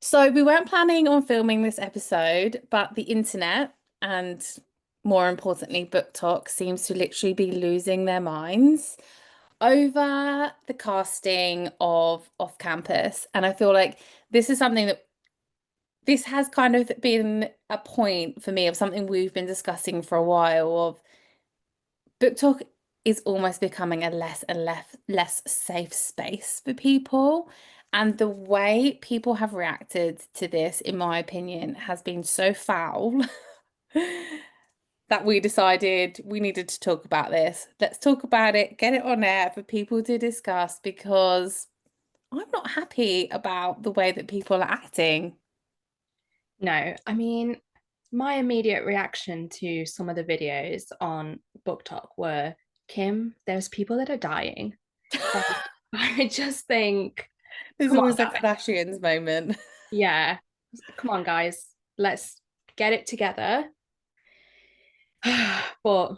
So we weren't planning on filming this episode, but the internet and more importantly, BookTok seems to literally be losing their minds over the casting of Off Campus. And I feel like this is something that this has kind of been a point for me of something we've been discussing for a while of BookTok is almost becoming a less and less safe space for people. And the way people have reacted to this, in my opinion, has been so foul that we decided we needed to talk about this. Let's talk about it, get it on air for people to discuss because I'm not happy about the way that people are acting. No, I mean, my immediate reaction to some of the videos on BookTok were, Kim, there's people that are dying. Like, I just think, There's come on, almost a guys. Kardashians moment. Yeah, come on, guys. Let's get it together. But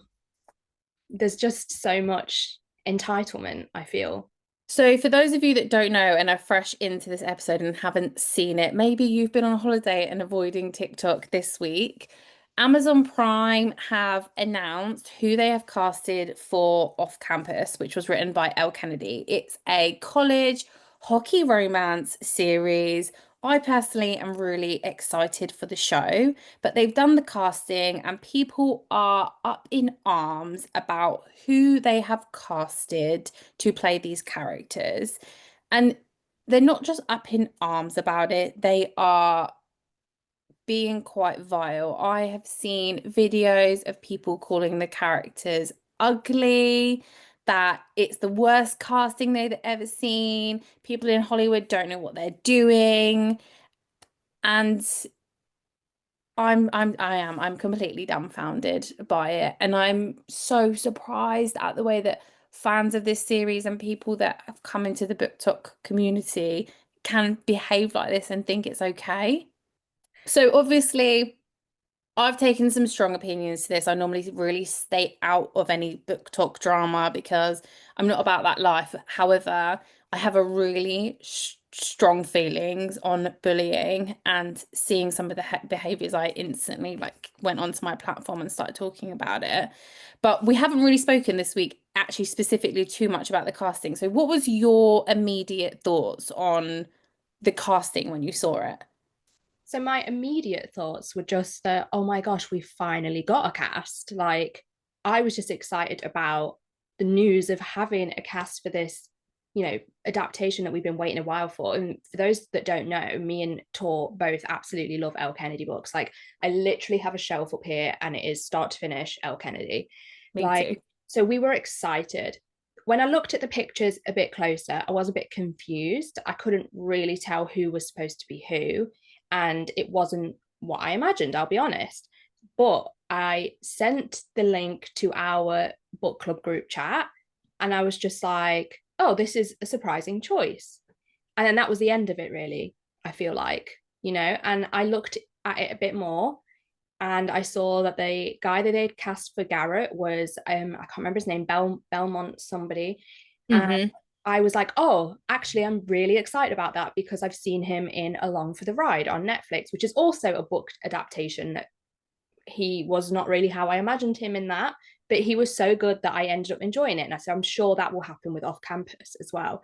there's just so much entitlement, I feel. So, for those of you that don't know and are fresh into this episode and haven't seen it, maybe you've been on holiday and avoiding TikTok this week. Amazon Prime have announced who they have casted for Off Campus, which was written by Elle Kennedy. It's a college hockey romance series. I personally am really excited for the show, but they've done the casting and people are up in arms about who they have casted to play these characters. And they're not just up in arms about it, they are being quite vile. I have seen videos of people calling the characters ugly, that it's the worst casting they've ever seen. People in Hollywood don't know what they're doing. And I'm completely dumbfounded by it. And I'm so surprised at the way that fans of this series and people that have come into the BookTok community can behave like this and think it's okay. So obviously, I've taken some strong opinions to this. I normally really stay out of any book talk drama because I'm not about that life. However, I have a really strong feelings on bullying and seeing some of the behaviors. I instantly like went onto my platform and started talking about it. But we haven't really spoken this week, actually specifically too much about the casting. So what was your immediate thoughts on the casting when you saw it? So my immediate thoughts were just that, oh my gosh, we finally got a cast. Like, I was just excited about the news of having a cast for this, adaptation that we've been waiting a while for. And for those that don't know, me and Tor both absolutely love Elle Kennedy books. Like, I literally have a shelf up here and it is start to finish Elle Kennedy. Me too. Like, so we were excited. When I looked at the pictures a bit closer, I was a bit confused. I couldn't really tell who was supposed to be who, and it wasn't what I imagined, I'll be honest. But I sent the link to our book club group chat and I was just like, oh, this is a surprising choice. And then that was the end of it, really, I feel like, and I looked at it a bit more and I saw that the guy that they'd cast for Garrett was I can't remember his name, Belmont somebody. And Hmm. I was like, oh, actually, I'm really excited about that because I've seen him in Along for the Ride on Netflix, which is also a book adaptation. He was not really how I imagined him in that, but he was so good that I ended up enjoying it. And I said, I'm sure that will happen with Off Campus as well.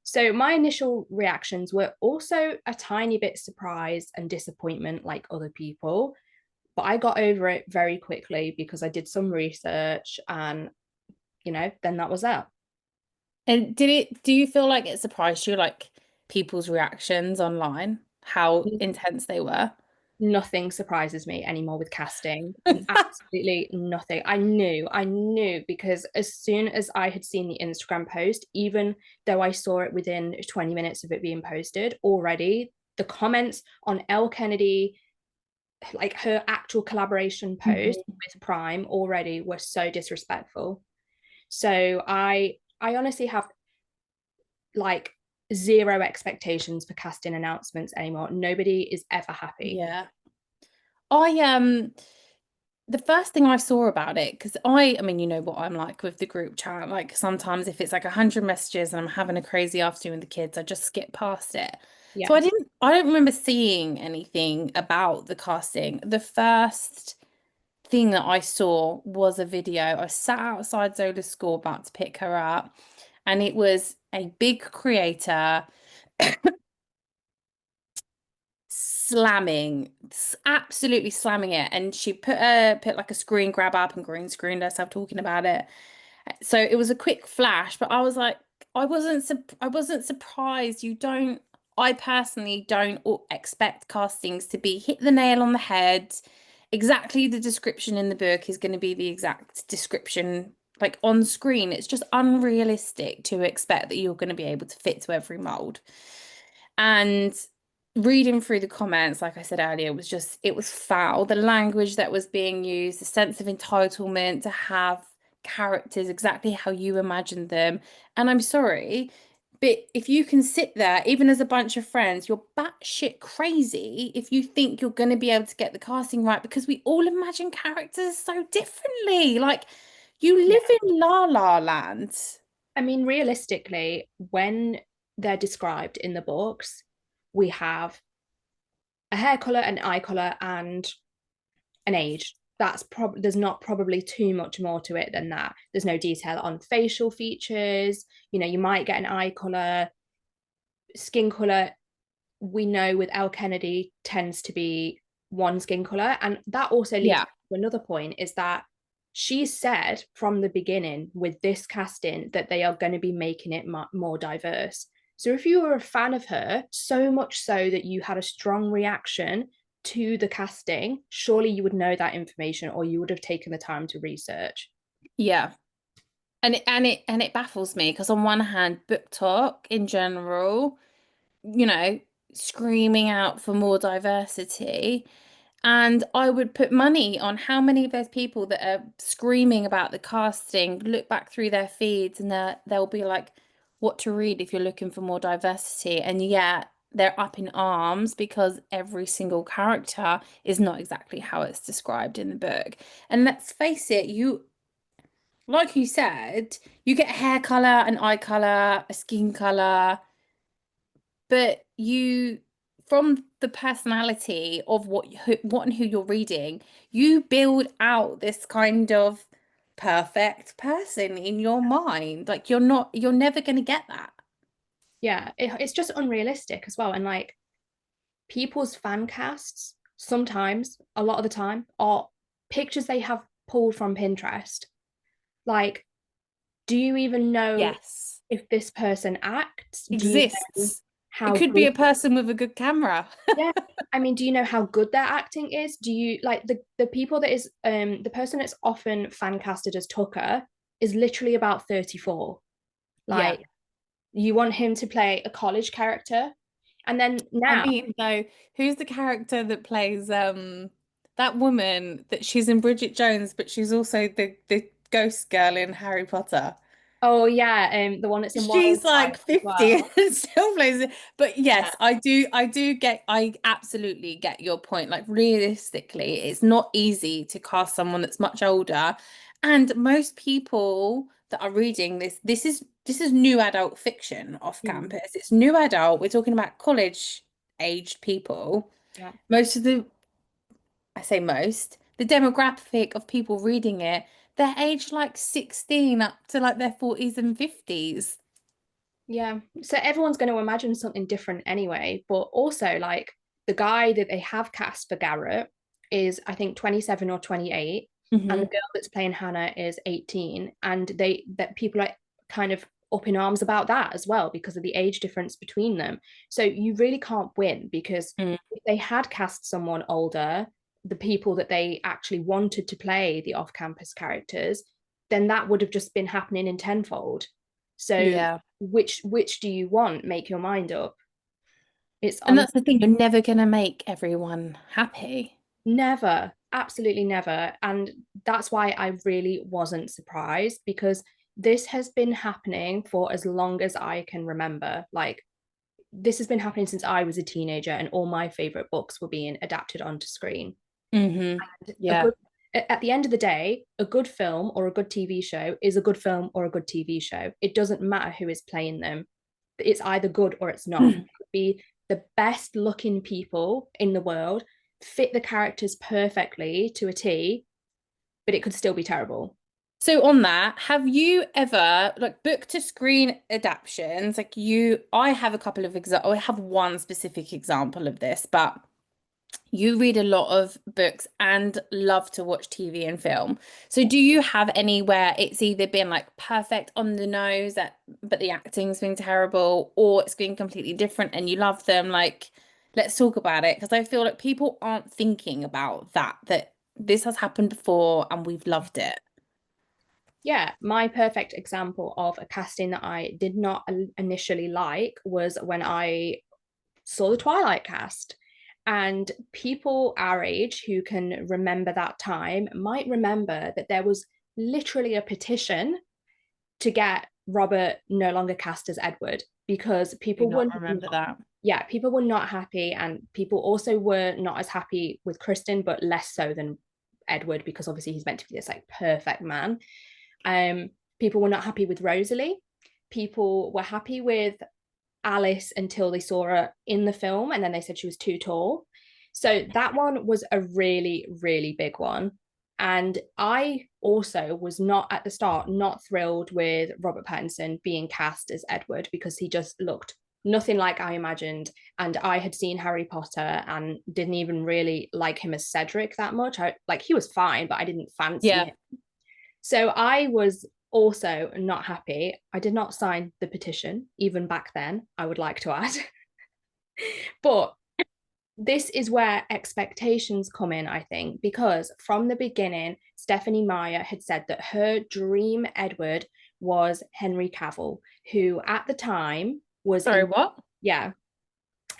So my initial reactions were also a tiny bit surprise and disappointment, like other people, but I got over it very quickly because I did some research and, then that was that. And do you feel like it surprised you, like people's reactions online, how intense they were? Nothing surprises me anymore with casting. Absolutely nothing. I knew because as soon as I had seen the Instagram post, even though I saw it within 20 minutes of it being posted already, the comments on Elle Kennedy, like her actual collaboration post Mhm. with Prime already were so disrespectful. So I honestly have like zero expectations for casting announcements anymore. Nobody is ever happy. Yeah. I the first thing I saw about it, because I mean, you know what I'm like with the group chat. Like sometimes if it's like 100 messages and I'm having a crazy afternoon with the kids, I just skip past it. So Yeah. I don't remember seeing anything about the casting. The first thing that I saw was a video. I sat outside Zola's school about to pick her up, and it was a big creator absolutely slamming it. And she put like a screen grab up and green screened herself talking about it. So it was a quick flash, but I was like, I wasn't surprised. I personally don't expect castings to be hit the nail on the head. Exactly the description in the book is going to be the exact description like on screen. It's just unrealistic to expect that you're going to be able to fit to every mold. And reading through the comments, like I said earlier, it was foul. The language that was being used, the sense of entitlement to have characters exactly how you imagined them. And I'm sorry, but if you can sit there, even as a bunch of friends, you're batshit crazy if you think you're going to be able to get the casting right because we all imagine characters so differently. Like, you Yeah. live in La La Land. I mean, realistically, when they're described in the books, we have a hair color, an eye color, and an age. There's not probably too much more to it than that. There's no detail on facial features. You might get an eye color, skin color. We know with Elle Kennedy tends to be one skin color, and that also leads Yeah. to another point is that she said from the beginning with this casting that they are going to be making it more diverse. So if you were a fan of her, so much so that you had a strong reaction to the casting, surely you would know that information or you would have taken the time to research. Yeah. And it baffles me because on one hand, BookTok in general, you know, screaming out for more diversity. And I would put money on how many of those people that are screaming about the casting look back through their feeds and they'll be like, what to read if you're looking for more diversity. And yet they're up in arms because every single character is not exactly how it's described in the book. And let's face it, like you said, you get hair color, an eye color, a skin color, but from the personality of what and who you're reading, you build out this kind of perfect person in your mind. Like you're never going to get that. Yeah, it's just unrealistic as well. And like people's fan casts, sometimes, a lot of the time, are pictures they have pulled from Pinterest. Like, do you even know Yes. if this person acts? Do you know Exists. It how could be good? a person with a good camera. Yeah. I mean, do you know how good their acting is? Do you like the people that is the person that's often fan casted as Tucker is literally about 34. Yeah. Like you want him to play a college character. And then I now, mean, though, who's the character that plays that woman that she's in Bridget Jones, but she's also the ghost girl in Harry Potter? oh yeah, the one that's in She's Warranted like as 50 well. and still plays it. But Yeah. yes, I absolutely get your point. Like realistically, it's not easy to cast someone that's much older. And most people that are reading this is new adult fiction off Mm, campus. It's new adult. We're talking about college aged people. yeah. Most of the, I say most, the demographic of people reading it, they're aged like 16 up to like their 40s and 50s. Yeah. So everyone's going to imagine something different anyway. But also, like, the guy that they have cast for Garrett is, I think, 27 or 28. And the Hmm. girl that's playing Hannah is 18. And that people are kind of up in arms about that as well because of the age difference between them. So you really can't win because Mm. if they had cast someone older, the people that they actually wanted to play the off campus characters, then that would have just been happening in tenfold. So Yeah. which do you want? Make your mind up. It's And on that's the thing, you're never going to make everyone happy. never, absolutely never. And that's why I really wasn't surprised because this has been happening for as long as I can remember. Like this has been happening since I was a teenager and all my favorite books were being adapted onto screen. A Yeah. good at the end of the day, a good film or a good TV show is a good film or a good TV show. It doesn't matter who is playing them. It's either good or it's not. It could be the best looking people in the world, fit the characters perfectly to a T, but it could still be terrible. So on that, have you ever like book to screen adaptations? Like I have a couple of examples. I have one specific example of this, but you read a lot of books and love to watch TV and film. So do you have any where it's either been like perfect on the nose but the acting's been terrible, or it's been completely different and you love them? Like, let's talk about it because I feel like people aren't thinking about that this has happened before and we've loved it. Yeah, my perfect example of a casting that I did not initially like was when I saw the Twilight cast. And people our age who can remember that time might remember that there was literally a petition to get Robert no longer cast as Edward because Do people were not remember not, that. yeah, people were not happy, and people also were not as happy with Kristen, but less so than Edward because obviously he's meant to be this like perfect man. Um, People were not happy with Rosalie. People were happy with Alice until they saw her in the film, and then they said she was too tall. So that one was a really, really big one. And I also was not at the start not thrilled with Robert Pattinson being cast as Edward because he just looked nothing like I imagined. And I had seen Harry Potter and didn't even really like him as Cedric that much. Like he was fine, but I didn't fancy Yeah. him. So I was also not happy. I did not sign the petition, even back then, I would like to add. But this is where expectations come in, I think, because from the beginning, Stephanie Meyer had said that her dream Edward was Henry Cavill, who at the time was Sorry, in, what? yeah,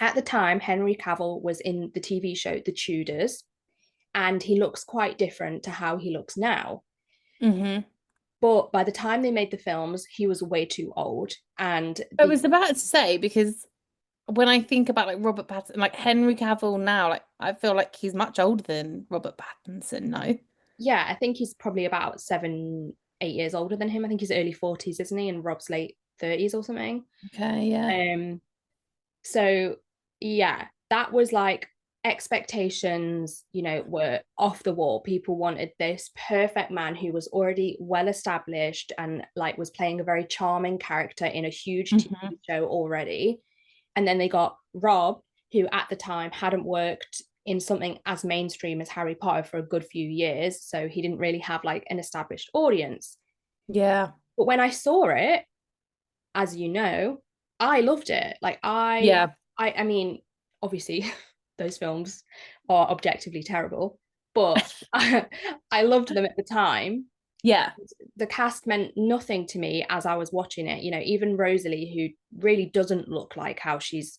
at the time, Henry Cavill was in the TV show The Tudors, and he looks quite different to how he looks now. Hmm. But by the time they made the films, he was way too old. And I the was about to say because when I think about like Robert Pattinson, like Henry Cavill now, like I feel like he's much older than Robert Pattinson. No. yeah, I think he's probably about 7, 8 years older than him. I think he's early 40s, isn't he? And Rob's late 30s or something. Okay, yeah. Um, so yeah, that was like expectations, were off the wall. People wanted this perfect man who was already well established and like was playing a very charming character in a huge Hmm. TV show already. And then they got Rob, who at the time hadn't worked in something as mainstream as Harry Potter for a good few years. So he didn't really have like an established audience. Yeah. But when I saw it, as you know, I loved it. Like Yeah. I mean, obviously those films are objectively terrible, but I loved them at the time. Yeah. The cast meant nothing to me as I was watching it. Even Rosalie, who really doesn't look like how she's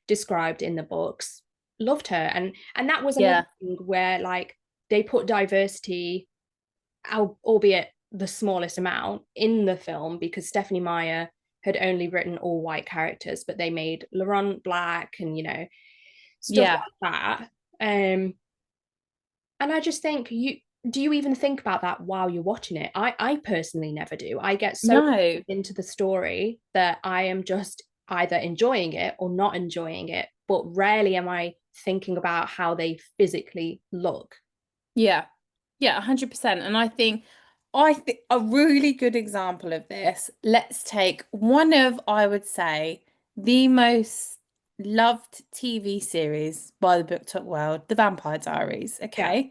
described in the books, loved her. And that was another Yeah. thing where like they put diversity, albeit the smallest amount, in the film because Stephanie Meyer had only written all white characters, but they made Laurent black and stuff Yeah. like that. And I just think you even think about that while you're watching it? I personally never do. I get so No. into the story that I am just either enjoying it or not enjoying it, but rarely am I thinking about how they physically look. Yeah. Yeah, 100%. And I think a really good example of this, let's take one of, I would say, the most loved TV series by the BookTok world, The Vampire Diaries. Yeah, Okay.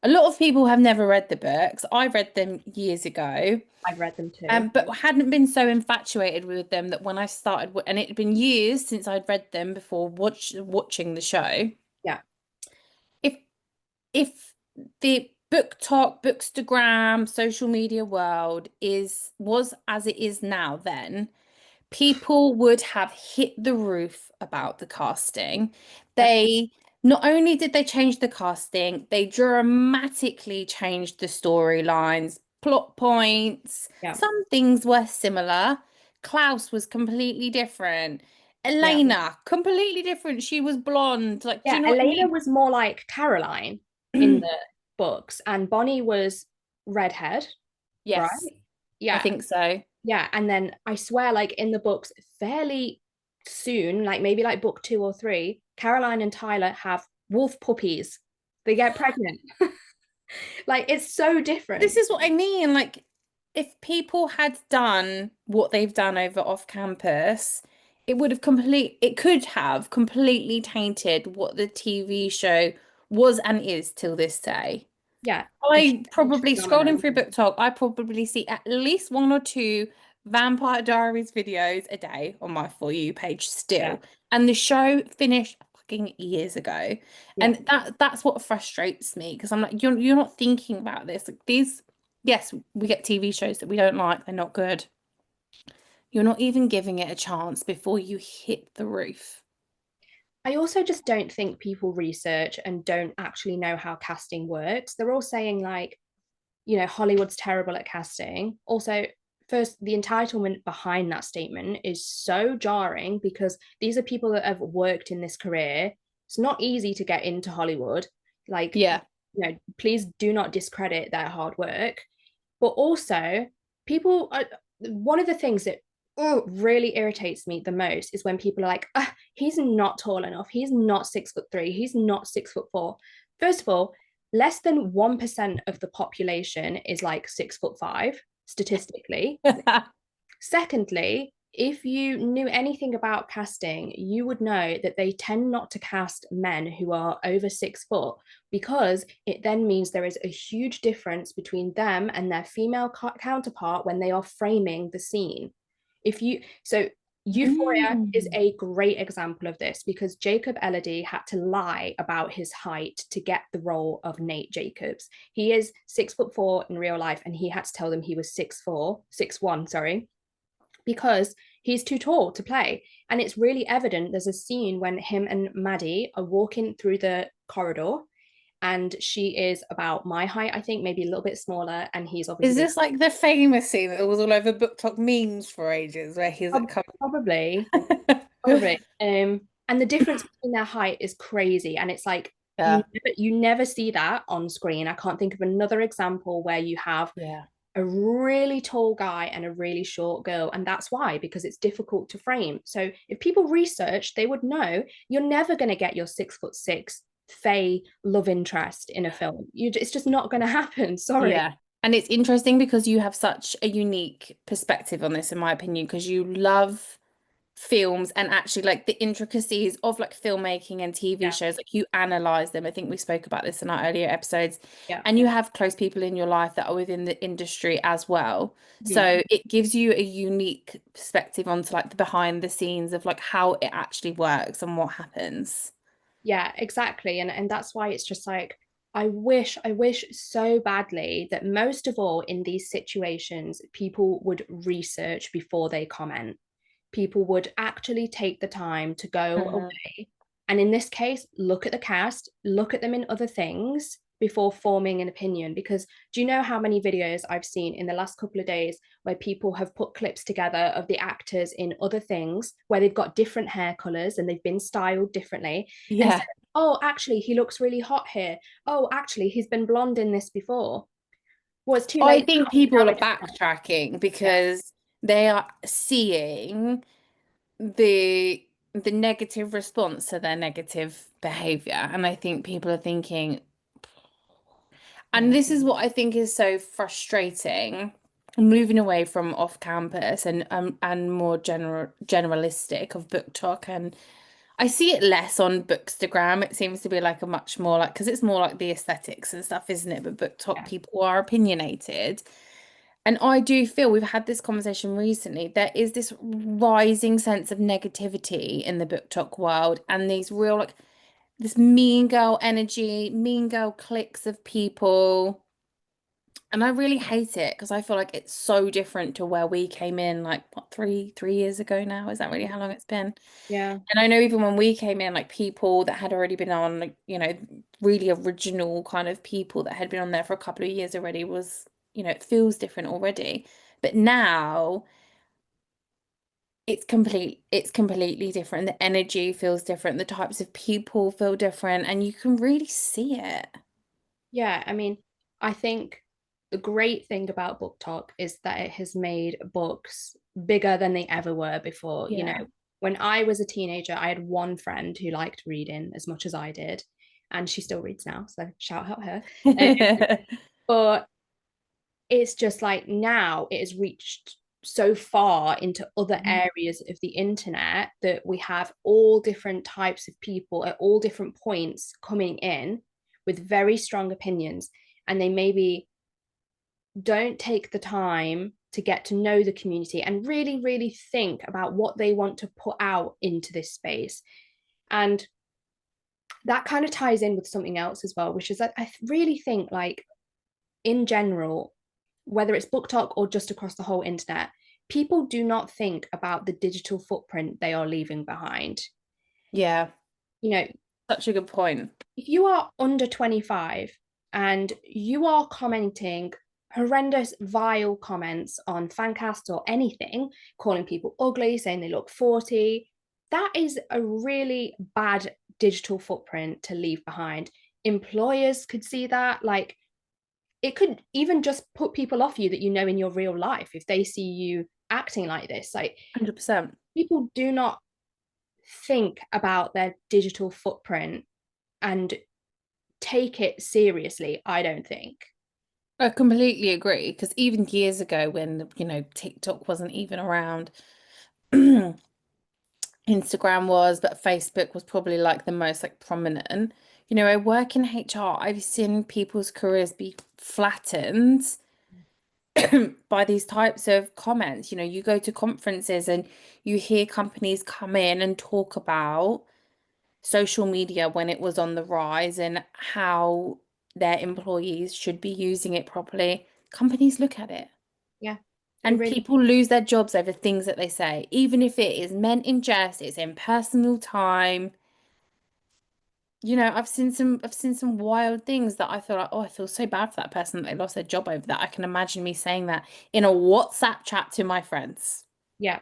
A lot of people have never read the books. I read them years ago, I've read them too. but hadn't been so infatuated with them that when I started, and it had been years since I'd read them before watching the show. Yeah, If if the BookTok, Bookstagram, social media world was as it is now, then people would have hit the roof about the casting. yeah, They not only did they change the casting, they dramatically changed the storylines, plot points. yeah, Some things were similar. Klaus was completely different. yeah. Elena, completely different. She was blonde. Like, do Yeah, you know what I Elena mean? was more like Caroline in the books, and Bonnie was redhead, right? Yes, I Yeah, think so. yeah. And then I swear, like in the books, fairly. soon, like maybe like book 2 or 3, Caroline and Tyler have wolf puppies. They get pregnant. Like it's so This different. is what I mean. Like, if people had done what they've done over off campus, it could have completely tainted what the TV show was and is till this day. Yeah, a I huge probably scrolling phenomenon. through BookTok, I probably see at least one or two Vampire Diaries videos a day on my For You page Yeah, still. And the show finished fucking years ago. yeah. And that's what frustrates me because I'm like, you're not thinking about this. Like these, yes, we get TV shows that we don't like, they're not good. You're not even giving it a chance before you hit the roof. I also just don't think people research and don't actually know how casting works. They're all saying like, Hollywood's terrible at casting. Also, first, the entitlement behind that statement is so jarring because these are people that have worked in this career. It's not easy to get into Hollywood. Like, Yeah. please do not discredit their hard work. But also, people are, one of the things that really irritates me the most is when people are like, he's not tall enough. He's not 6'3". He's not 6'4". First of all, less than 1% of the population is like 6'5" statistically. Secondly, if you knew anything about casting, you would know that they tend not to cast men who are over 6 foot because it then means there is a huge difference between them and their female counterpart when they are framing the scene. If you so Euphoria is Mm. a great example of this because Jacob Elordi had to lie about his height to get the role of Nate Jacobs. He is 6'4" in real life, and he had to tell them he was 6'4", 6'1", sorry, because he's too tall to play. And it's really evident. There's a scene when him and Maddie are walking through the corridor, and she is about my height, I think, maybe a little bit smaller, and he's Is obviously this like the famous scene that was all over BookTok memes for ages, where he's probably, coming? probably. And the difference between their height is crazy, and it's like Yeah, you never see that on screen. I can't think of another example where you have yeah, a really tall guy and a really short girl. And that's why, because it's difficult to frame. So if people research, they would know you're never going to get your 6'6" Faye love interest in a film. It's just not going to happen. Sorry. yeah. And it's interesting because you have such a unique perspective on this, in my opinion, because you love films and actually like the intricacies of like filmmaking and TV Yeah. shows. Like you analyze them. I think we spoke about this in our earlier episodes. Yeah. And you have close people in your life that are within the industry as well. Mhm. So it gives you a unique perspective onto like the behind the scenes of like how it actually works and what happens. Yeah, exactly. And that's why it's just like, I wish so badly that most of all in these situations, people would research before they comment. People would actually take the time to go Mhm. away. And in this case, look at the cast, look at them in other things before forming an opinion. Because do you know how many videos I've seen in the last couple of days where people have put clips together of the actors in other things where they've got different hair colors and they've been styled differently and said, Yeah. oh, actually, he looks really hot here. Oh, actually, he's been blonde in this before. Well, it's too I late think now. people are It's backtracking yeah, because they are seeing the negative response to their negative behavior. And I think people are thinking, and yeah, this is what I think is so frustrating, moving away from off campus and more generalistic of book talk. And I see it less on Bookstagram. It seems to be like a much more like because it's more like the aesthetics and stuff, isn't it? But book talk yeah, people are opinionated. And I do feel we've had this conversation recently. There is this rising sense of negativity in the book talk world, and these real like this mean girl energy, mean girl cliques of people. And I really hate it because I feel like it's so different to where we came in, like what, three years ago now? Is that really how long it's been? yeah. And I know even when we came in, like people that had already been on, like, really original kind of people that had been on there for a couple of years already was, it feels different already. But now it's completely different. The energy feels different, the types of people feel different, and you can really see it. Yeah, I mean, I think the great thing about BookTok is that it has made books bigger than they ever were before. Yeah. When I was a teenager, I had one friend who liked reading as much as I did, and she still reads now, so shout out her. Um, but it's just like now it has reached so far into other areas of the internet that we have all different types of people at all different points coming in with very strong opinions, and they maybe don't take the time to get to know the community and really, really think about what they want to put out into this space. And that kind of ties in with something else as well, which is that I really think, like, in general, whether it's BookTok or just across the whole internet, people do not think about the digital footprint they are leaving behind. Yeah, You know, such a good point. if you are under 25 and you are commenting horrendous, vile comments on Fancast or anything, calling people ugly, saying they look 40, that is a really bad digital footprint to leave behind. Employers could see that. Like, it could even just put people off you that you know in your real life if they see you acting like this. Like, 100%. people do not think about their digital footprint and take it seriously, I don't think. I completely agree because even years ago when, TikTok wasn't even around, Instagram was, but Facebook was probably like the most like prominent. I work in HR. I've seen people's careers be flattened by these types of comments. You go to conferences and you hear companies come in and talk about social media when it was on the rise and how their employees should be using it properly. Companies look at it. Yeah, they And really, people lose their jobs over things that they say, even if it is meant in jest, it's in personal time. I've seen some wild things that I feel like, oh, I feel so bad for that person that they lost their job over that. I can imagine me saying that in a WhatsApp chat to my friends, yeah.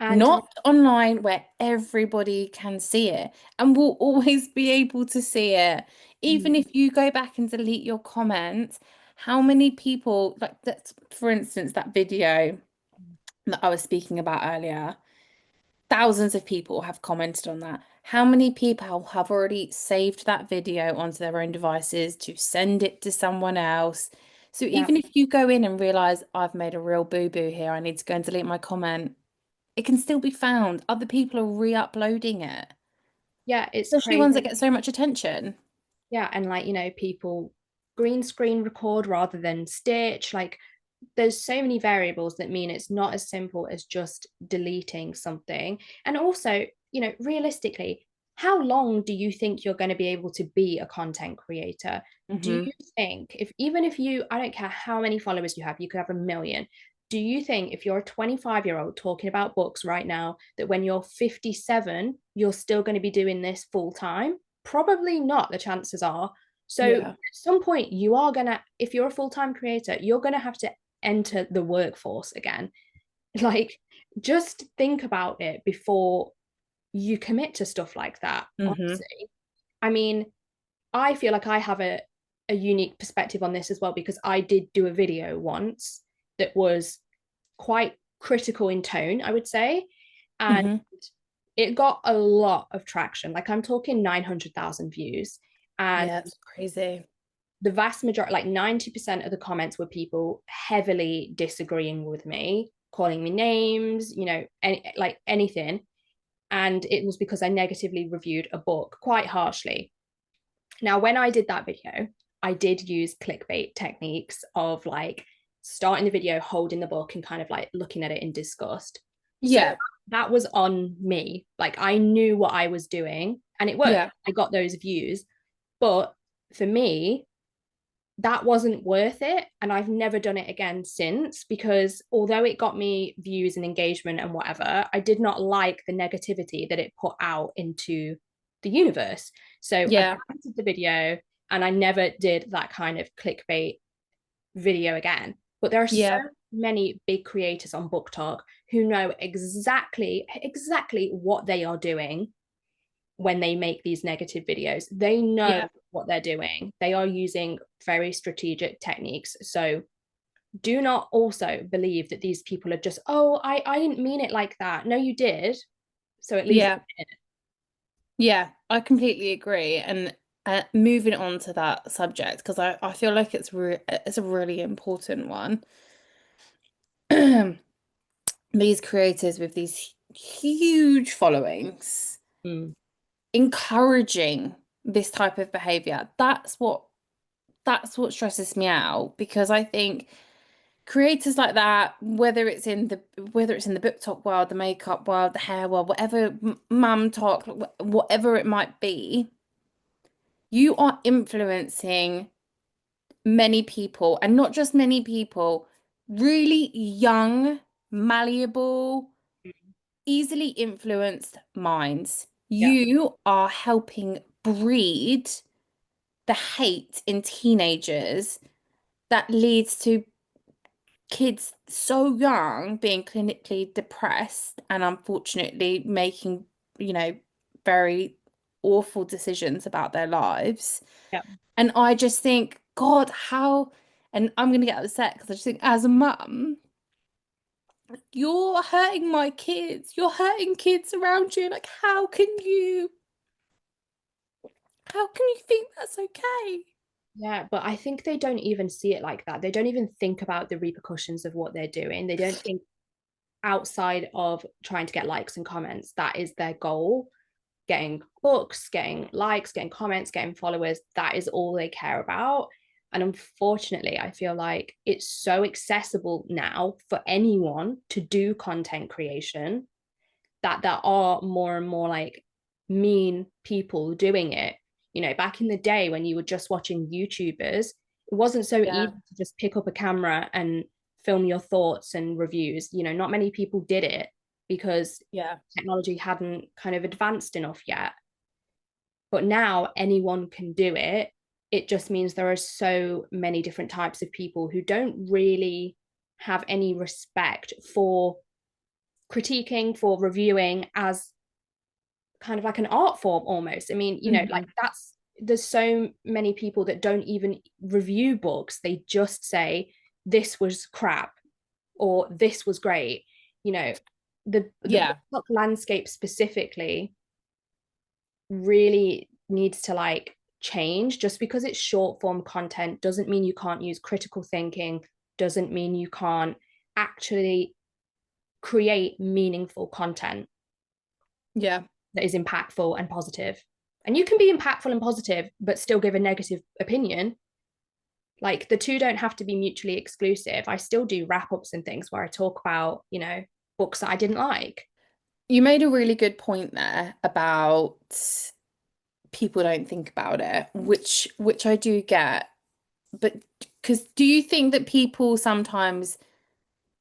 And not online where everybody can see it and will always be able to see it. Even if you go back and delete your comments, how many people, like that, for instance, that video that I was speaking about earlier, thousands of people have commented on that. How many people have already saved that video onto their own devices to send it to someone else? So yeah, even if you go in and realize I've made a real boo-boo here, I need to go and delete my comment, it can still be found. Other people are re-uploading it, yeah, it's especially ones that crazy. get so much attention. Yeah, and like, people green screen record rather than stitch. Like, there's so many variables that mean it's not as simple as just deleting something. And also, realistically, how long do you think you're going to be able to be a content creator? Do Hmm. you think, if even if you, I don't care how many followers you have, you could have a million. Do you think if you're a 25-year-old talking about books right now, that when you're 57, you're still going to be doing this full time? Probably not, the chances are. So at Yeah. some point, you are going to, if you're a full time creator, you're going to have to enter the workforce again. Like, just think about it before you commit to stuff like that, Hmm. honestly. I mean, I feel like I have a unique perspective on this as well because I did do a video once that was quite critical in tone, I would say. And Hmm. it got a lot of traction. Like, I'm talking 900,000 views. And Yeah, it's crazy. the vast majority, like 90% of the comments were people heavily disagreeing with me, calling me names, like anything. And it was because I negatively reviewed a book quite harshly. Now, when I did that video, I did use clickbait techniques of like starting the video, holding the book, and kind of like looking at it in disgust. So Yeah. that was on me. Like, I knew what I was doing and it worked. Yeah. I got those views. But for me, that wasn't worth it. And I've never done it again since because although it got me views and engagement and whatever, I did not like the negativity that it put out into the universe. So I Yeah. deleted the video and I never did that kind of clickbait video again. But there are so Yeah. many big creators on BookTok who know exactly what they are doing when they make these negative videos. They know Yeah. what they're doing. They are using very strategic techniques. So do not also believe that these people are just, oh, I didn't mean it like that. No, you did. So at least, Yeah. Yeah, I completely agree. And moving on to that subject, because I feel like it's a really important one. These creators with these huge followings mm, encouraging this type of behavior. That's what stresses me out because I think creators like that, whether it's in the book talk world, the makeup world, the hair world, whatever mum talk, whatever it might be, you are influencing many people, and not just many people, really young, malleable, easily influenced minds. yeah, You are helping breed the hate in teenagers that leads to kids so young being clinically depressed and unfortunately making, you know, very awful decisions about their lives. yeah, And I just think, God, how, and I'm going to get upset because I just think, as a mum, you're hurting my kids. You're hurting kids around you. Like, how can you think that's okay? yeah. But I think they don't even see it like that. They don't even think about the repercussions of what they're doing. They don't think outside of trying to get likes and comments. That is their goal. Getting books, getting likes, getting comments, getting followers. That is all they care about. And unfortunately, I feel like it's so accessible now for anyone to do content creation that there are more and more like mean people doing it. You know, back in the day when you were just watching YouTubers, it wasn't so Yeah, easy to just pick up a camera and film your thoughts and reviews. You know, not many people did it because yeah, technology hadn't kind of advanced enough yet. But now anyone can do it. It just means there are so many different types of people who don't really have any respect for critiquing, for reviewing as kind of like an art form almost. I mean, you know, like hmm, there's so many people that don't even review books. They just say this was crap or this was great. You know, the yeah, book landscape specifically really needs to like change. Just because it's short form content doesn't mean you can't use critical thinking, doesn't mean you can't actually create meaningful content yeah. that is impactful and positive. And you can be impactful and positive, but still give a negative opinion. Like the two don't have to be mutually exclusive. I still do wrap ups and things where I talk about, you know, books that I didn't like. You made a really good point there about people don't think about it, which I do get. But because do you think that people sometimes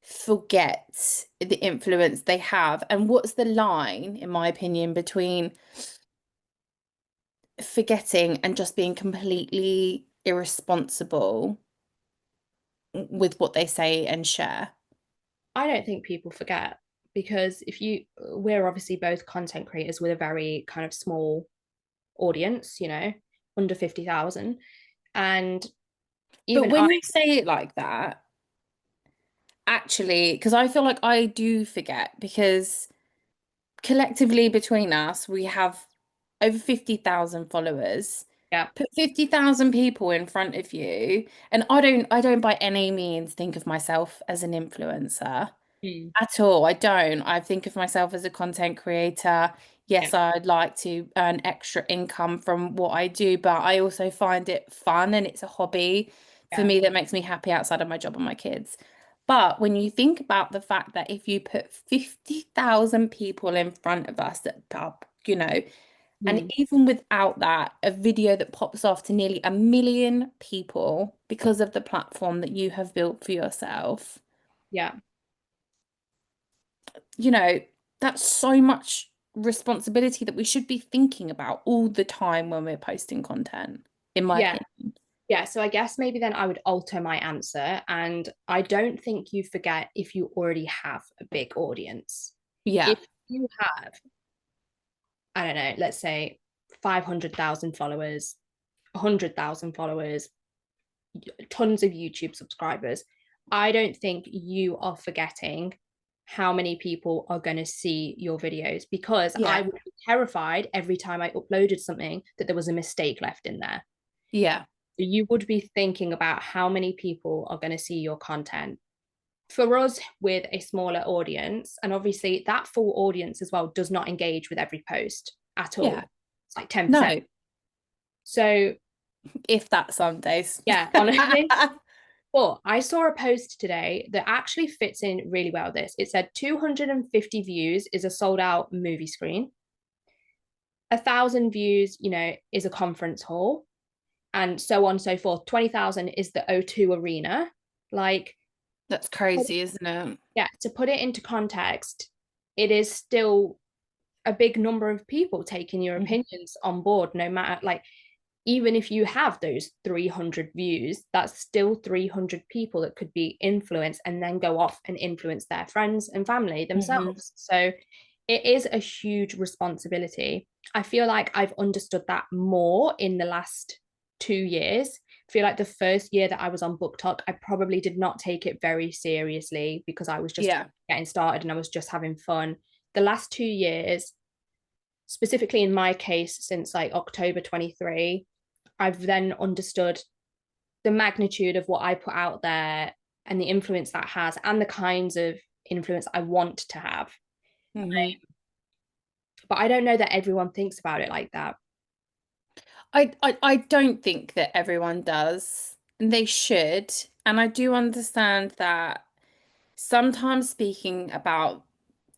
forget the influence they have? And what's the line, in my opinion, between forgetting and just being completely irresponsible with what they say and share? I don't think people forget because we're obviously both content creators with a very kind of small audience, you know, under 50,000. And But even when I, you say it like that, actually, because I feel like I do forget because collectively between us, we have over 50,000 followers. yeah, Put 50,000 people in front of you, and I don't by any means think of myself as an influencer mm, at all. I don't. I think of myself as a content creator. yeah, Yes, I'd like to earn extra income from what I do, but I also find it fun and it's a hobby for yeah, me that makes me happy outside of my job and my kids. But when you think about the fact that if you put 50,000 people in front of us that are, and mm, even without that, a video that pops off to nearly 1 million people because of the platform that you have built for yourself, yeah. you know, that's so much responsibility that we should be thinking about all the time when we're posting content, in my Yeah, opinion. yeah, so I guess maybe then I would alter my answer. And I don't think you forget if you already have a big audience. Yeah. If you have, I don't know, let's say 500,000 followers, 100,000 followers, tons of YouTube subscribers, I don't think you are forgetting how many people are going to see your videos, because I Yeah. would be terrified every time I uploaded something that there was a mistake left in there. Yeah. So you would be thinking about how many people are going to see your content. For us, with a smaller audience, and obviously that full audience as well does not engage with every post at Yeah. all. It's like 10%. No, So if that some days. yeah, honestly. But I saw a post today that actually fits in really well with this. It said 250 views is a sold out movie screen. 1,000 views, is a conference hall, and so on and so forth. 20,000 is the O2 Arena. Like, That's crazy, isn't it? yeah, to put it into context, it is still a big number of people taking your Mhm. opinions on board, no matter, like, even if you have those 300 views, that's still 300 people that could be influenced and then go off and influence their friends and family Mhm. themselves. So it is a huge responsibility. I feel like I've understood that more in the last 2 years. I feel like the first year that I was on BookTok, I probably did not take it very seriously because I was just Yeah. getting started and I was just having fun. The last 2 years, specifically in my case, since like October 23, I've then understood the magnitude of what I put out there and the influence that has and the kinds of influence I want to have. Mhm. But I don't know that everyone thinks about it like that. I don't think that everyone does. And they should. And I do understand that sometimes speaking about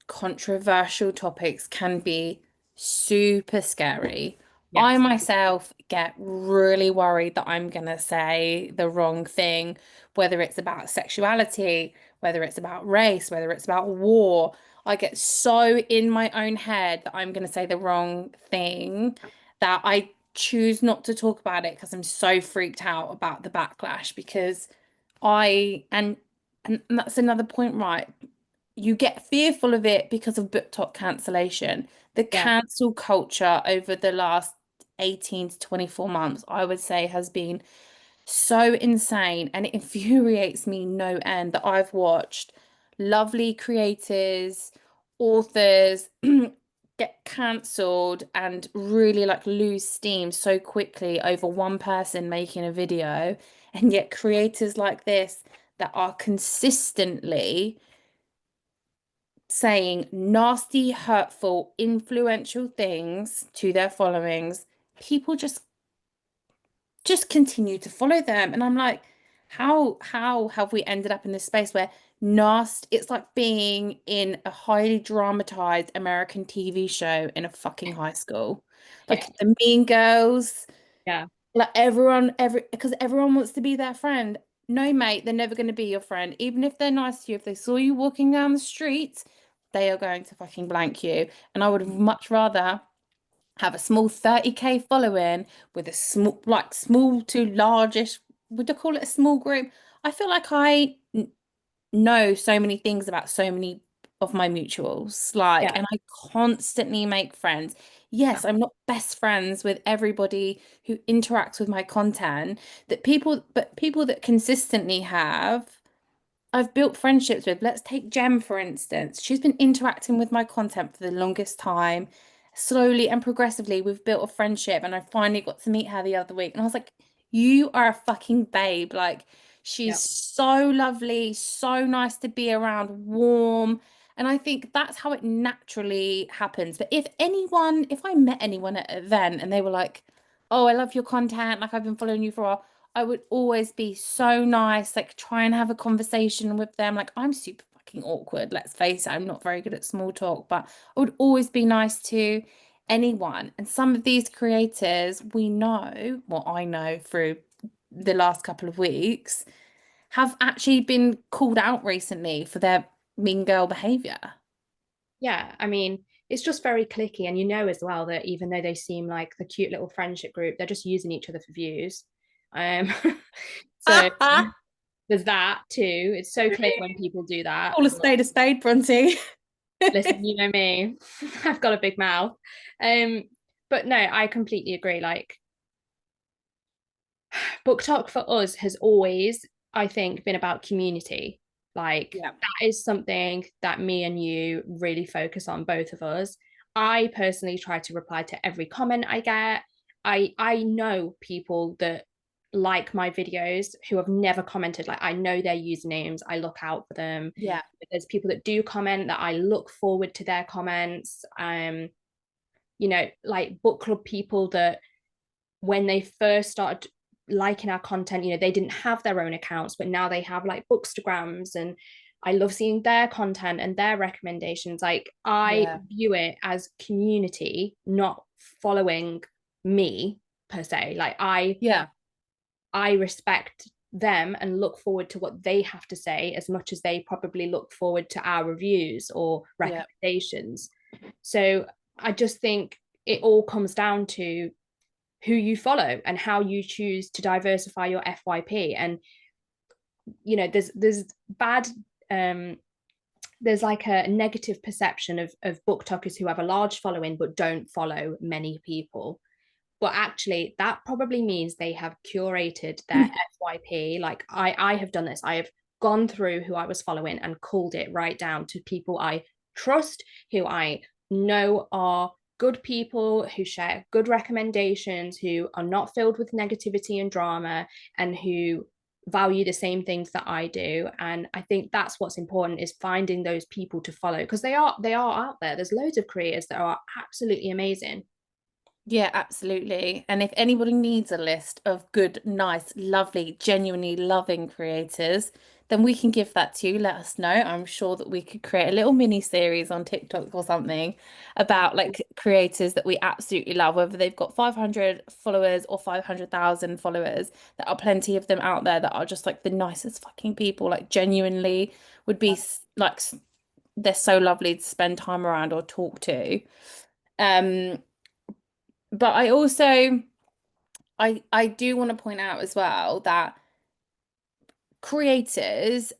controversial topics can be super scary. I Yes. myself get really worried that I'm going to say the wrong thing, whether it's about sexuality, whether it's about race, whether it's about war. I get so in my own head that I'm going to say the wrong thing that I choose not to talk about it because I'm so freaked out about the backlash because I and that's another point, right? You get fearful of it because of BookTok cancellation. The Yeah. cancel culture over the last 18 to 24 months, I would say, has been so insane and it infuriates me no end that I've watched lovely creators, authors get cancelled and really like lose steam so quickly over one person making a video. And yet creators like this that are consistently saying nasty, hurtful, influential things to their followings, people just continue to follow them. And I'm like, how have we ended up in this space where nasty, it's like being in a highly dramatized American TV show in a fucking high school. Yeah. Like the Mean Girls, Yeah. like because everyone wants to be their friend. No, mate, they're never going to be your friend. Even if they're nice to you, if they saw you walking down the street, they are going to fucking blank you. And I would much rather have a small 30K following with a small, like small to largish, would I call it a small group? I feel like know so many things about so many of my mutuals, like, Yeah. and I constantly make friends. Yes, I'm not best friends with everybody who interacts with my content, but people that consistently have. I've built friendships with. Let's take Jem, for instance. She's been interacting with my content for the longest time. Slowly and progressively, we've built a friendship, and I finally got to meet her the other week. And I was like, you are a fucking babe. Like, she's Yeah. so lovely, so nice to be around, warm. And I think that's how it naturally happens. But if I met anyone at an event and they were like, oh, I love your content, like I've been following you for a while, I would always be so nice, like try and have a conversation with them. Like I'm super fucking awkward, let's face it. I'm not very good at small talk, but I would always be nice to anyone. And some of these creators we know, well, I know through the last couple of weeks, have actually been called out recently for their mean girl behavior. Yeah. I mean, it's just very clicky. And as well that even though they seem like the cute little friendship group, they're just using each other for views. Um, so there's that too. It's so clear when people do that. Call a spade, Bronte. Listen, you know me, I've got a big mouth. Um, but no, I completely agree. Like, book talk for us has always, I think, been about community. Like Yeah. that is something that me and you really focus on, both of us. I personally try to reply to every comment I get. I know people that like my videos who have never commented. Like I know their usernames, I look out for them. Yeah. There's people that do comment that I look forward to their comments. Like book club people that when they first started liking our content, they didn't have their own accounts, but now they have like bookstagrams, and I love seeing their content and their recommendations. Like I Yeah. view it as community, not following me per se. Like Yeah. I respect them and look forward to what they have to say as much as they probably look forward to our reviews or Yeah. recommendations. So I just think it all comes down to who you follow and how you choose to diversify your FYP. And there's bad there's like a negative perception of booktokers who have a large following but don't follow many people. But actually, that probably means they have curated their FYP. Like I have done this. I have gone through who I was following and culled it right down to people I trust, who I know are good people, who share good recommendations, who are not filled with negativity and drama, and who value the same things that I do. And I think that's what's important, is finding those people to follow, because they are out there. There's loads of creators that are absolutely amazing. Yeah, absolutely. And if anybody needs a list of good, nice, lovely, genuinely loving creators, then we can give that to you. Let us know. I'm sure that we could create a little mini series on TikTok or something about like creators that we absolutely love, whether they've got 500 followers or 500,000 followers. There are plenty of them out there that are just like the nicest fucking people, like genuinely would be they're so lovely to spend time around or talk to. Um, but I do want to point out as well that creators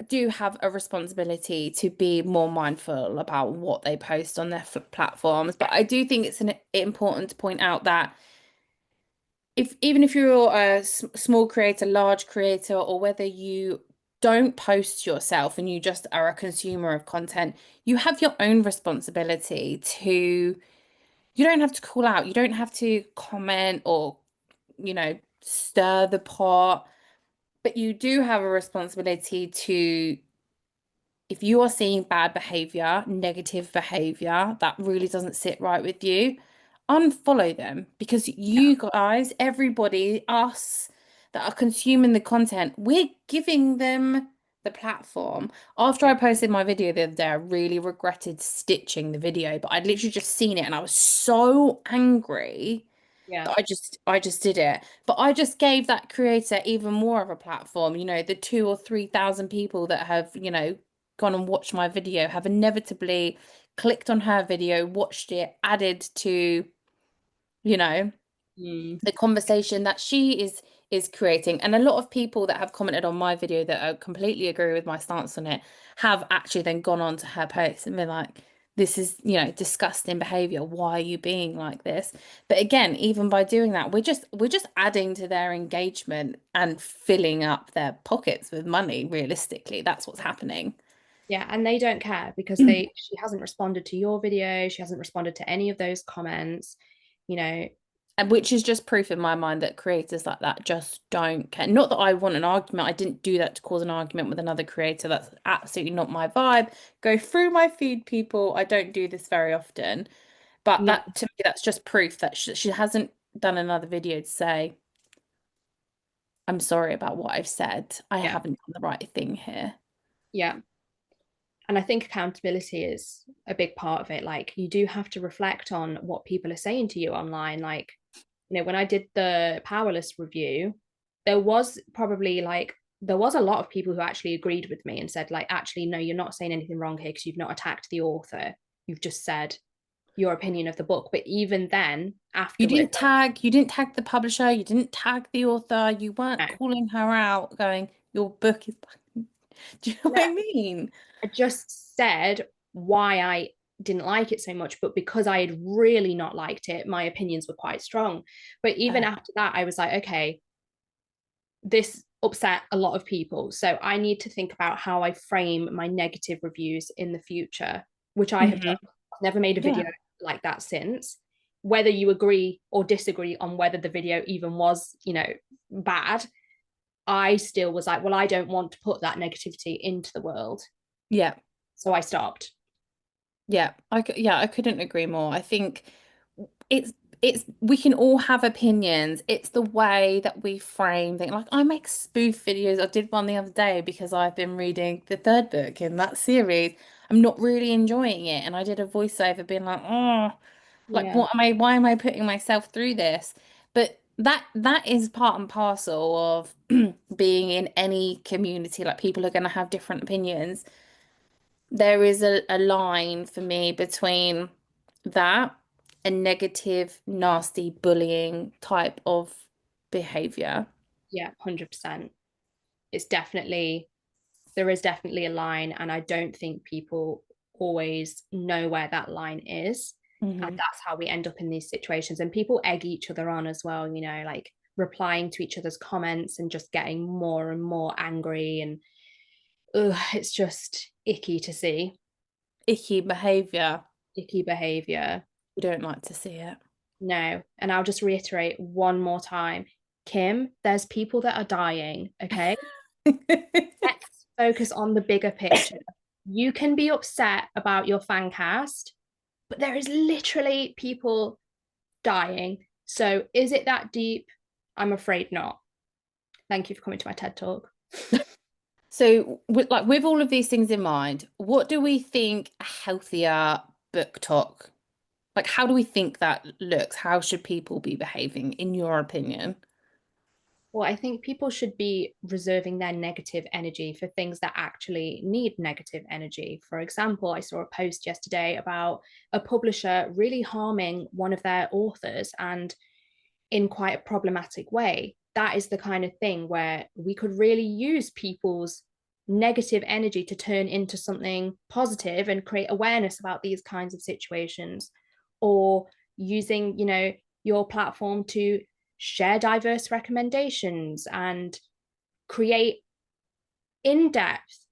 do have a responsibility to be more mindful about what they post on their platforms. But I do think it's important to point out that if even if you're a small creator, large creator, or whether you don't post yourself and you just are a consumer of content, you have your own responsibility to, you don't have to call out, you don't have to comment or stir the pot, but you do have a responsibility to, if you are seeing bad behavior, negative behavior that really doesn't sit right with you, unfollow them, because Yeah. you guys, everybody, us that are consuming the content, we're giving them the platform. After I posted my video the other day, I really regretted stitching the video, but I'd literally just seen it and I was so angry Yeah. that I just did it. But I just gave that creator even more of a platform. The 2 or 3 thousand people that have, gone and watched my video have inevitably clicked on her video, watched it, added to, you know, Mm. the conversation that she is creating. And a lot of people that have commented on my video that completely agree with my stance on it have actually then gone on to her post and been like, this is, disgusting behavior. Why are you being like this? But again, even by doing that, we're just adding to their engagement and filling up their pockets with money. Realistically, that's what's happening. Yeah, and they don't care because she hasn't responded to your video, she hasn't responded to any of those comments, you know. And which is just proof in my mind that creators like that just don't care. Not that I want an argument. I didn't do that to cause an argument with another creator. That's absolutely not my vibe. Go through my feed, people. I don't do this very often. But Yeah, that, to me, that's just proof that she hasn't done another video to say, I'm sorry about what I've said. I yeah, haven't done the right thing here. yeah. And I think accountability is a big part of it. Like you do have to reflect on what people are saying to you online. Like, when I did the powerless review, there was probably like there was a lot of people who actually agreed with me and said, like, actually, no, you're not saying anything wrong here because you've not attacked the author. You've just said your opinion of the book. But even then, afterwards, You didn't tag the publisher, you didn't tag the author, you weren't no, calling her out, going, your book is. Do you know no, what I mean? I just said why I didn't like it so much, but because I had really not liked it, my opinions were quite strong. But even after that, I was like, okay, this upset a lot of people. So I need to think about how I frame my negative reviews in the future, which I have done. Hmm. I've never made a video Yeah. like that since. Whether you agree or disagree on whether the video even was, bad, I still was like, well, I don't want to put that negativity into the world. Yeah. So I stopped. Yeah. I couldn't agree more. I think it's we can all have opinions. It's the way that we frame things. Like I make spoof videos. I did one the other day because I've been reading the third book in that series. I'm not really enjoying it. And I did a voiceover being like, oh, like Yeah. why am I putting myself through this? But that is part and parcel of being in any community. Like people are going to have different opinions. There is a line for me between that and negative, nasty bullying type of behavior. Yeah, 100%. It's definitely, there is definitely a line, and I don't think people always know where that line is. And Hmm. that's how we end up in these situations. And people egg each other on as well, like replying to each other's comments and just getting more and more angry. And it's just icky to see, Icky behavior. icky behavior. We don't like to see it. No. And I'll just reiterate one more time, Kim, there's people that are dying, okay? Let's focus on the bigger picture. You can be upset about your fan cast, but there is literally people dying. So is it that deep? I'm afraid not. Thank you for coming to my TED talk. So, with all of these things in mind, what do we think a healthier book talk? Like, how do we think that looks? How should people be behaving, in your opinion? Well, I think people should be reserving their negative energy for things that actually need negative energy. For example, I saw a post yesterday about a publisher really harming one of their authors, and in quite a problematic way. That is the kind of thing where we could really use people's negative energy to turn into something positive and create awareness about these kinds of situations, or using, your platform to share diverse recommendations and create in-depth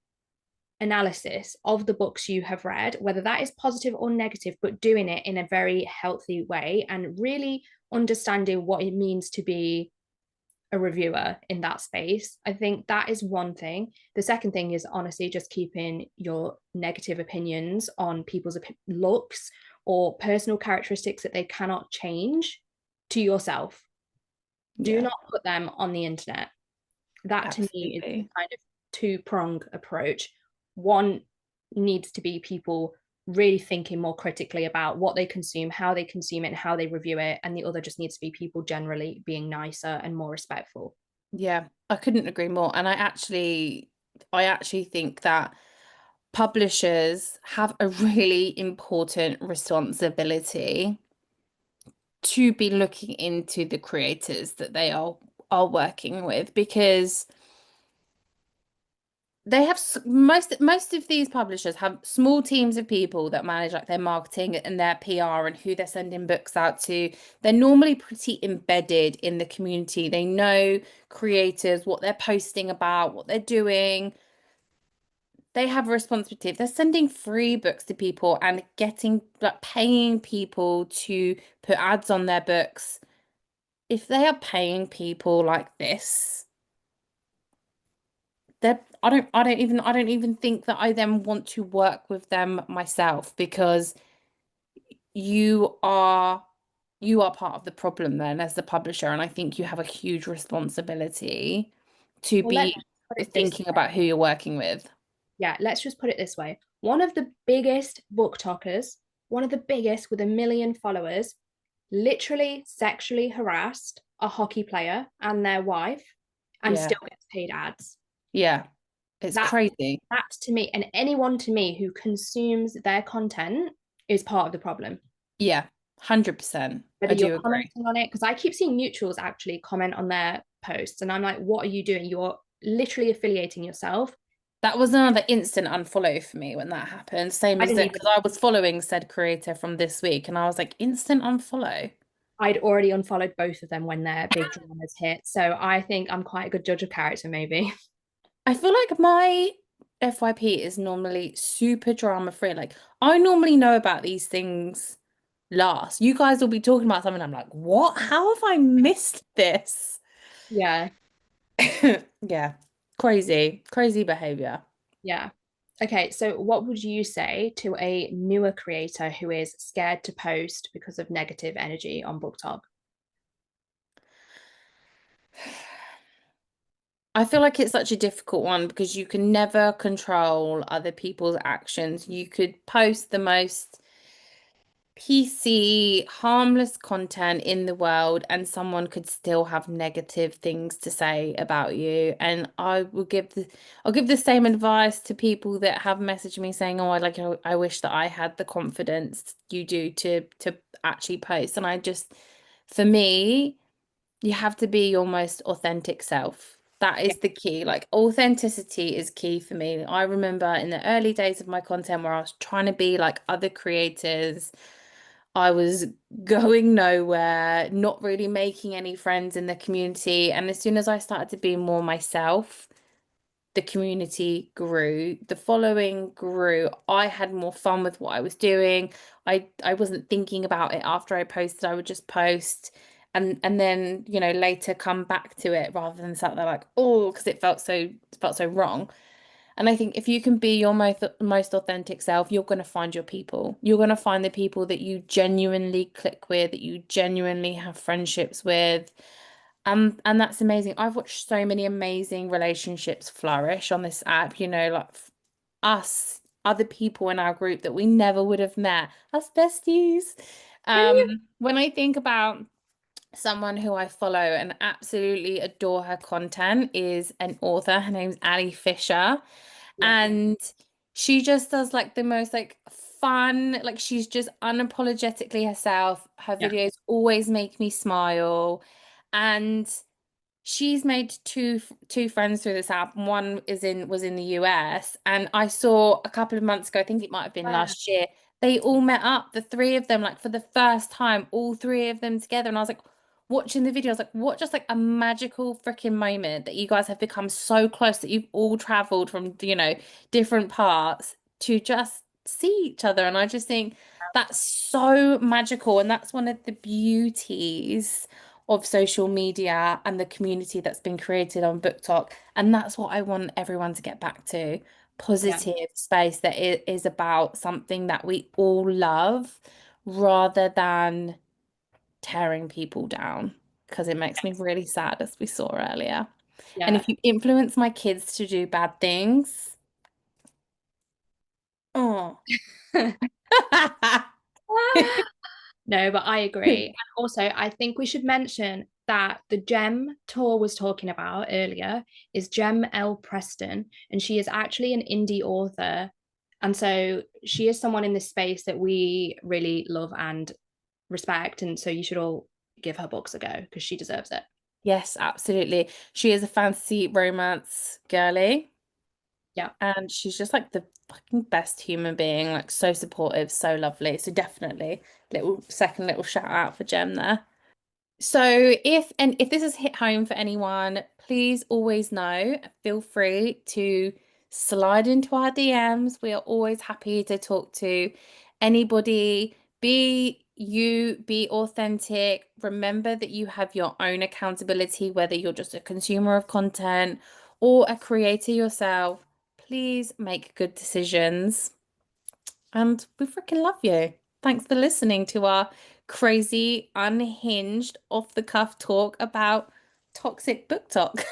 analysis of the books you have read, whether that is positive or negative, but doing it in a very healthy way and really understanding what it means to be a reviewer in that space. I think that is one thing. The second thing is honestly just keeping your negative opinions on people's looks or personal characteristics that they cannot change to yourself. Do Yeah, not put them on the internet. That to me is absolutely. kind of two-pronged approach. One needs to be people really thinking more critically about what they consume, how they consume it, and how they review it. And the other just needs to be people generally being nicer and more respectful. Yeah, I couldn't agree more. And I actually think that publishers have a really important responsibility to be looking into the creators that they are working with because they have most of these publishers have small teams of people that manage like their marketing and their PR and who they're sending books out to. They're normally pretty embedded in the community. They know creators, what they're posting about, what they're doing. They have a responsibility. If they're sending free books to people and getting like paying people to put ads on their books, if they are paying people like this, they're I don't even think that I then want to work with them myself because you are you are part of the problem then as the publisher, and I think you have a huge responsibility to Well, let's be put it this thinking about who you're working with. yeah, let's just put it this way. One of the biggest book talkers, one of the biggest with 1 million followers, literally sexually harassed a hockey player and their wife and Yeah. still gets paid ads. Yeah. It's That crazy. that to me, and anyone to me who consumes their content is part of the problem. Yeah. 100%. Whether I you're do agree. commenting on it, because I keep seeing mutuals actually comment on their posts, and I'm like, what are you doing? You're literally affiliating yourself. That was another instant unfollow for me when that happened. Same I as didn't it even because I was following said creator from this week and I was like instant unfollow. I'd already unfollowed both of them when their big dramas hit. So I think I'm quite a good judge of character, maybe. I feel like my FYP is normally super drama free. Like I normally know about these things last. You guys will be talking about something. I'm like, what? How have I missed this? Yeah, Yeah, crazy, crazy behavior. yeah. Okay, so what would you say to a newer creator who is scared to post because of negative energy on BookTok? I feel like it's such a difficult one because you can never control other people's actions. You could post the most PC, harmless content in the world, and someone could still have negative things to say about you. And I'll give the same advice to people that have messaged me saying, "Oh, I wish that I had the confidence you do to actually post." And for me, you have to be your most authentic self. That Yeah. is the key. Like authenticity is key for me. I remember in the early days of my content where I was trying to be like other creators, I was going nowhere, not really making any friends in the community. And as soon as I started to be more myself, the community grew, the following grew. I had more fun with what I was doing. I wasn't thinking about it after I posted. I would just post and then, later come back to it rather than sat there like, oh, because it felt so wrong. And I think if you can be your most authentic self, you're going to find your people. You're going to find the people that you genuinely click with, that you genuinely have friendships with. And that's amazing. I've watched so many amazing relationships flourish on this app, like us, other people in our group that we never would have met, us besties. When I think about someone who I follow and absolutely adore her content is an author. Her name's Ali Fisher. Yeah. And she just does like the most like fun, like she's just unapologetically herself. Her Yeah. videos always make me smile. And she's made two friends through this app. One was in the US, and I saw a couple of months ago, I think it might have been Wow. last year, they all met up, the three of them, like for the first time, all three of them together. And I was like, watching the video, I was like, what just like a magical freaking moment that you guys have become so close that you've all traveled from, different parts to just see each other. And I just think that's so magical. And that's one of the beauties of social media and the community that's been created on BookTok. And that's what I want everyone to get back to. Yeah. Positive space that is about something that we all love rather than tearing people down because it makes me really sad, as we saw earlier. And Yeah. if you influence my kids to do bad things, oh. No, but I agree. And also, I think we should mention that the Gem tour was talking about earlier is Gem L. Preston, and she is actually an indie author. And so she is someone in this space that we really love and respect. And so you should all give her books a go because she deserves it. Yes, absolutely. She is a fantasy romance girly. Yeah. And she's just like the fucking best human being, like so supportive, so lovely. So definitely little shout out for Jem there. So if this has hit home for anyone, please always know, feel free to slide into our DMs. We are always happy to talk to anybody. Be you, be authentic. Remember that you have your own accountability, whether you're just a consumer of content or a creator yourself. Please make good decisions. And we freaking love you. Thanks for listening to our crazy, unhinged, off the cuff talk about toxic book talk.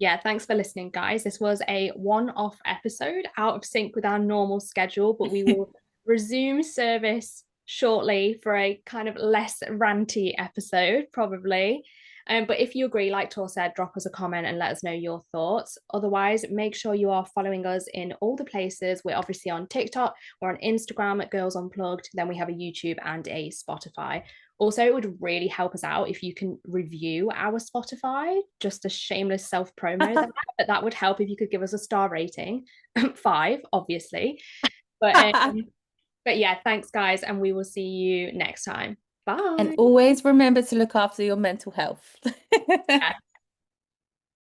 Yeah, thanks for listening, guys. This was a one-off episode out of sync with our normal schedule, but we will resume service shortly for a kind of less ranty episode, probably. But if you agree, like Tor said, drop us a comment and let us know your thoughts. Otherwise, make sure you are following us in all the places. We're obviously on TikTok, we're on Instagram at Girls Unplugged, then we have a YouTube and a Spotify. Also, it would really help us out if you can review our Spotify, just a shameless self promo there, but that would help if you could give us a star rating, five, obviously. But um, but yeah, thanks guys, and we will see you next time. And Bye. always remember to look after your mental health.